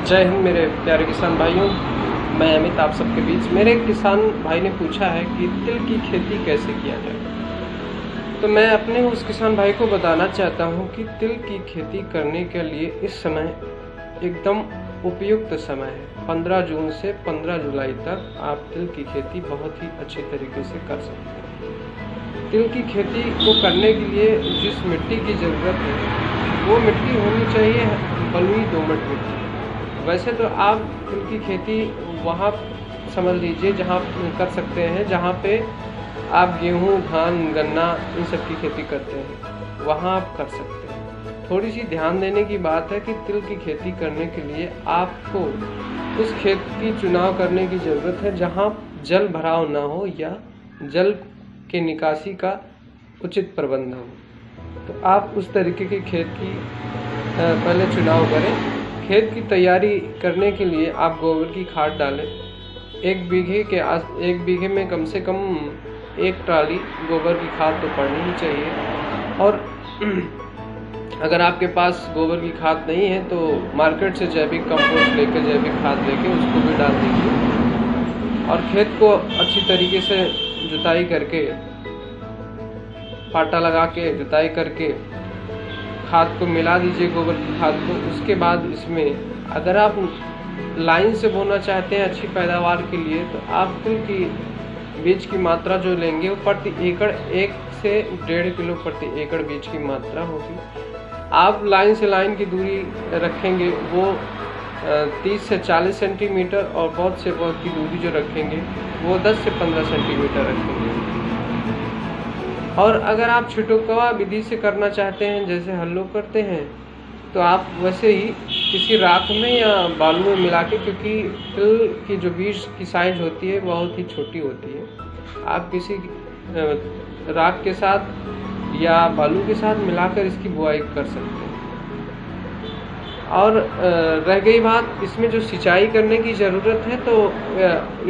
जय हिंद मेरे प्यारे किसान भाइयों, मैं अमित आप सबके बीच। मेरे किसान भाई ने पूछा है कि तिल की खेती कैसे किया जाए, तो मैं अपने उस किसान भाई को बताना चाहता हूं कि तिल की खेती करने के लिए इस समय एकदम उपयुक्त समय है। 15 जून से 15 जुलाई तक आप तिल की खेती बहुत ही अच्छी तरीके से कर सकते हैं। तिल की खेती को करने के लिए जिस मिट्टी की ज़रूरत है वो मिट्टी होनी चाहिए बलुई दोमट मिट्टी। वैसे तो आप तिल की खेती वहाँ समझ लीजिए जहाँ कर सकते हैं जहाँ पे आप गेहूँ, धान, गन्ना इन सब की खेती करते हैं, वहाँ आप कर सकते हैं। थोड़ी सी ध्यान देने की बात है कि तिल की खेती करने के लिए आपको उस खेत की चुनाव करने की ज़रूरत है जहाँ जल भराव ना हो या जल के निकासी का उचित प्रबंध हो। तो आप उस तरीके के खेत की पहले चुनाव करें। खेत की तैयारी करने के लिए आप गोबर की खाद डालें। एक बीघे में कम से कम 1 ट्राली गोबर की खाद तो पड़नी ही चाहिए। और अगर आपके पास गोबर की खाद नहीं है तो मार्केट से जैविक कंपोस्ट लेकर, जैविक खाद लेके उसको भी डाल दीजिए और खेत को अच्छी तरीके से जुताई करके, पाटा लगा के जुताई करके खाद को मिला दीजिए, गोबर की खाद को। उसके बाद इसमें अगर आप लाइन से बोना चाहते हैं अच्छी पैदावार के लिए, तो आप तिल की बीज की मात्रा जो लेंगे वो प्रति एकड़ 1 से 1.5 किलो प्रति एकड़ बीज की मात्रा होगी। आप लाइन से लाइन की दूरी रखेंगे वो 30 से 40 सेंटीमीटर और बहुत से बहुत की दूरी जो रखेंगे वो 10 से 15 सेंटीमीटर रखेंगे। और अगर आप छिटोकवा विधि से करना चाहते हैं, जैसे हम लोग करते हैं, तो आप वैसे ही किसी राख में या बालू में मिला के, क्योंकि तिल की जो बीज की साइज होती है बहुत ही छोटी होती है, आप किसी राख के साथ या बालू के साथ मिलाकर इसकी बुआई कर सकते हैं। और रह गई बात इसमें जो सिंचाई करने की ज़रूरत है, तो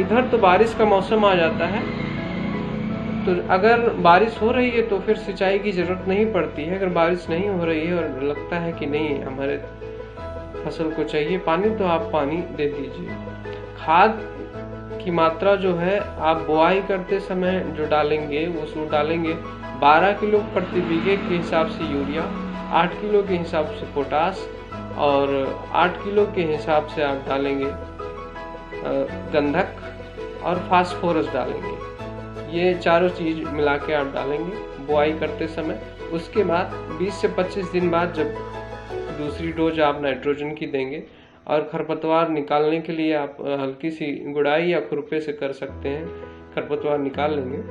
इधर तो बारिश का मौसम आ जाता है, तो अगर बारिश हो रही है तो फिर सिंचाई की ज़रूरत नहीं पड़ती है। अगर बारिश नहीं हो रही है और लगता है कि नहीं हमारे फसल को चाहिए पानी, तो आप पानी दे दीजिए। खाद की मात्रा जो है आप बुआई करते समय जो डालेंगे वो डालेंगे 12 किलो प्रति बीघे के हिसाब से यूरिया, 8 किलो के हिसाब से पोटास और 8 किलो के हिसाब से आप डालेंगे गंधक और फास्फोरस डालेंगे। ये चारों चीज़ मिला के आप डालेंगे बुआई करते समय। उसके बाद 20 से 25 दिन बाद जब दूसरी डोज आप नाइट्रोजन की देंगे, और खरपतवार निकालने के लिए आप हल्की सी गुड़ाई या खुरपे से कर सकते हैं, खरपतवार निकाल लेंगे।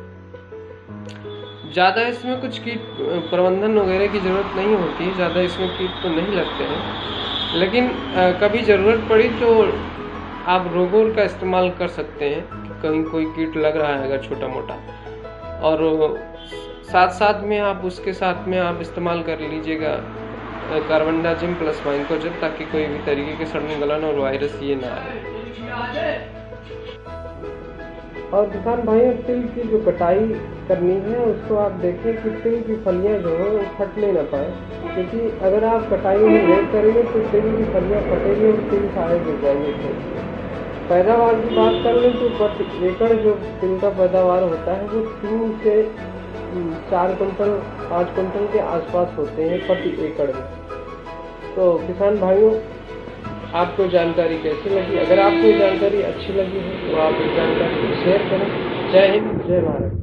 ज़्यादा इसमें कुछ कीट प्रबंधन वगैरह की ज़रूरत नहीं होती है, ज़्यादा इसमें कीट तो नहीं लगते हैं, लेकिन कभी ज़रूरत पड़ी तो आप रोगोर का इस्तेमाल कर सकते हैं। कहीं कोई कीट लग रहा है अगर छोटा मोटा, और साथ में आप उसके साथ में आप इस्तेमाल कर लीजिएगा कार्बनडाजिम प्लस माइकोजेब, ताकि कोई भी तरीके के सड़न गलन और वायरस ये ना आए। और किसान भाइयों, तिल की जो कटाई करनी है उसको आप देखें कि तिल की फलियां जो है वो फटने ना पाए, क्योंकि अगर आप कटाई में लेट करेंगे तो तिल की फलियां फटेगी और तिल सारे गिर जाएंगे। पैदावार की बात कर लें तो प्रति एकड़ जो तिल का पैदावार होता है वो 3 से 4 कुंटल 5 कुंटल के आसपास होते हैं प्रति एकड़ में। तो किसान भाइयों, आपको जानकारी कैसी लगी? अगर आपको जानकारी अच्छी लगी है तो आप इस जानकारी को शेयर करें। जय हिंद, जय भारत।